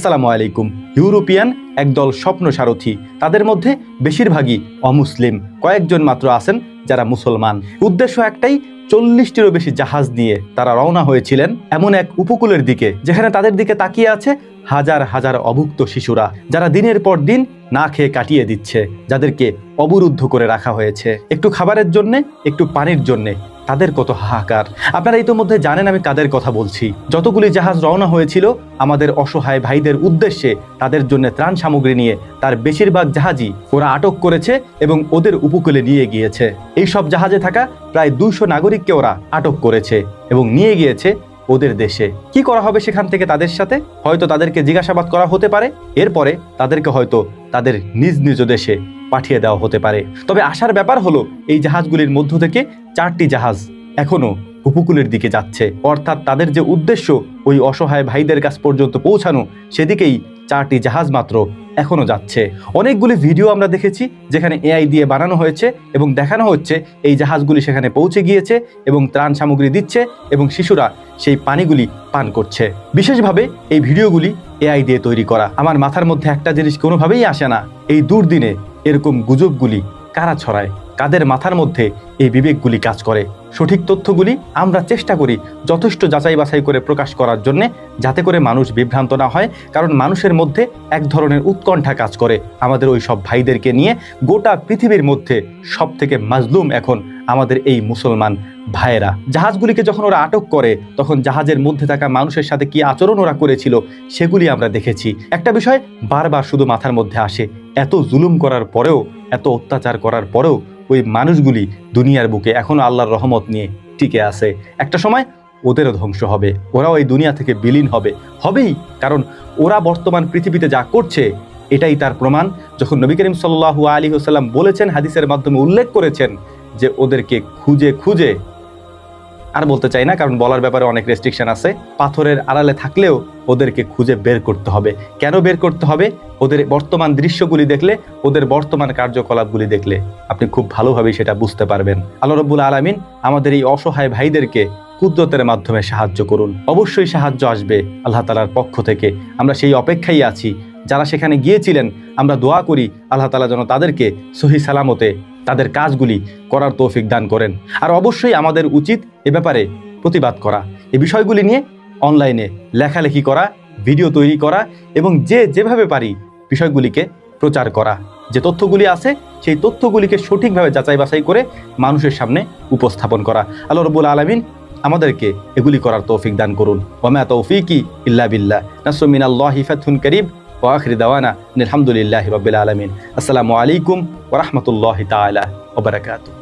আসসালামু আলাইকুম। ইউরোপিয়ান একদল স্বপ্ন সারথি, তাদের মধ্যে বেশিরভাগই অমুসলিম, কয়েকজন মাত্র আছেন যারা মুসলমান। উদ্দেশ্য একটাই, 40টিরও বেশি জাহাজ নিয়ে তারা রওনা হয়েছিলেন এমন এক উপকূলের দিকে, যেখানে তাদের দিকে তাকিয়ে আছে হাজার হাজার অভুক্ত শিশুরা, যারা দিনের পর দিন না খেয়ে কাটিয়ে দিচ্ছে, যাদেরকে অবরুদ্ধ করে রাখা হয়েছে একটু খাবারের জন্যে, একটু পানির জন্যে। তাদের কত হাহাকার। আপনারা ইতোমধ্যে জানেন আমি কাদের কথা বলছি। যতগুলি জাহাজ রওনা হয়েছিল আমাদের অসহায় ভাইদের উদ্দেশ্যে, তাদের জন্য ত্রাণ সামগ্রী নিয়ে, তার বেশিরভাগ জাহাজই ওরা আটক করেছে এবং ওদের উপকূলে নিয়ে গিয়েছে। এই সব জাহাজে থাকা প্রায় 200 নাগরিককে ওরা আটক করেছে এবং নিয়ে গিয়েছে ওদের দেশে। কি করা হবে সেখান থেকে তাদের সাথে? হয়তো তাদেরকে জিজ্ঞাসাবাদ করা হতে পারে, এরপরে তাদেরকে হয়তো তাদের নিজ নিজ দেশে পাঠিয়ে দেওয়া হতে পারে। তবে আশার ব্যাপার হলো, এই জাহাজগুলির মধ্য থেকে 4টি জাহাজ এখনো উপকূলের দিকে যাচ্ছে, অর্থাৎ তাদের যে উদ্দেশ্য ওই অসহায় ভাইদের কাছ পর্যন্ত পৌঁছানো, সেদিকেই 4টি জাহাজ মাত্র এখনো যাচ্ছে। অনেকগুলি ভিডিও আমরা দেখেছি যেখানে এআই দিয়ে বানানো হয়েছে এবং দেখানো হচ্ছে এই জাহাজগুলি সেখানে পৌঁছে গিয়েছে এবং ত্রাণ সামগ্রী দিচ্ছে এবং শিশুরা সেই পানিগুলি পান করছে। বিশেষভাবে এই ভিডিওগুলি এআই দিয়ে তৈরি করা। আমার মাথার মধ্যে একটা জিনিস কোনোভাবেই আসে না, এই দুর্দিনে এরকম গুজবগুলি কারা ছড়ায়, কাদের মাথার মধ্যে এই বিবেকগুলি কাজ করে। সঠিক তথ্যগুলি আমরা চেষ্টা করি যথেষ্ট যাচাই বাছাই করে প্রকাশ করার জন্যে, যাতে করে মানুষ বিভ্রান্ত না হয়। কারণ মানুষের মধ্যে এক ধরনের উৎকণ্ঠা কাজ করে আমাদের ওই সব ভাইদেরকে নিয়ে। গোটা পৃথিবীর মধ্যে সব থেকে মাজলুম এখন আমাদের এই মুসলমান ভাইয়েরা। জাহাজগুলিকে যখন ওরা আটক করে, তখন জাহাজের মধ্যে থাকা মানুষের সাথে কি আচরণ ওরা করেছিল সেগুলি আমরা দেখেছি। একটা বিষয় বারবার শুধু মাথার মধ্যে আসে, এত জুলুম করার পরেও, এত অত্যাচার করার পরেও ওই মানুষগুলি দুনিয়ার বুকে এখনো আল্লাহর রহমত নিয়ে টিকে আছে। একটা সময় ওদেরও ধ্বংস হবে, ওরাও এই দুনিয়া থেকে বিলীন হবেই। কারণ ওরা বর্তমান পৃথিবীতে যা করছে এটাই তার প্রমাণ। যখন নবী করিম সাল্লাল্লাহু আলাইহি ওয়াসাল্লাম বলেছেন, হাদিসের মাধ্যমে উল্লেখ করেছেন যে ওদেরকে খুঁজে খুঁজে, আর বলতে চাই না কারণ বলার ব্যাপারে অনেক রেস্ট্রিকশন আছে, পাথরের আড়ালে থাকলেও ওদেরকে খুঁজে বের করতে হবে। কেন বের করতে হবে? ওদের বর্তমান দৃশ্যগুলি দেখলে, ওদের বর্তমান কার্যকলাপগুলি দেখলে আপনি খুব ভালোভাবেই সেটা বুঝতে পারবেন। আল্লাহ রাব্বুল আলামিন আমাদের এই অসহায় ভাইদেরকে কুদরতের মাধ্যমে সাহায্য করুন। অবশ্যই সাহায্য আসবে আল্লাহ তাআলার পক্ষ থেকে, আমরা সেই অপেক্ষায় আছি। যারা সেখানে গিয়েছিলেন আমরা দোয়া করি আল্লাহ তাআলা যেন তাদেরকে সহি সালামতে তাদের কাজগুলি করার তৌফিক দান করেন। আর অবশ্যই আমাদের উচিত এ ব্যাপারে প্রতিবাদ করা, এই বিষয়গুলি নিয়ে অনলাইনে লেখালেখি করা, ভিডিও তৈরি করা এবং যেভাবে পারি বিষয়গুলিকে প্রচার করা। যে তথ্যগুলি আছে সেই তথ্যগুলিকে সঠিকভাবে যাচাই বাছাই করে মানুষের সামনে উপস্থাপন করা। আল্লাহ রাব্বুল আলামিন আমাদেরকে এগুলি করার তৌফিক দান করুন। ওয়া মা তাওফীকি ইল্লা বিল্লাহ। নাসরুম মিনাল্লাহি ফাতহুন কারীব। ওয়া আখিরু দাওয়ানা আলহামদুলিল্লাহি রাব্বিল আলামিন। আসসালামু আলাইকুম ওয়া রাহমাতুল্লাহি তাআলা ওয়া বারাকাতুহু।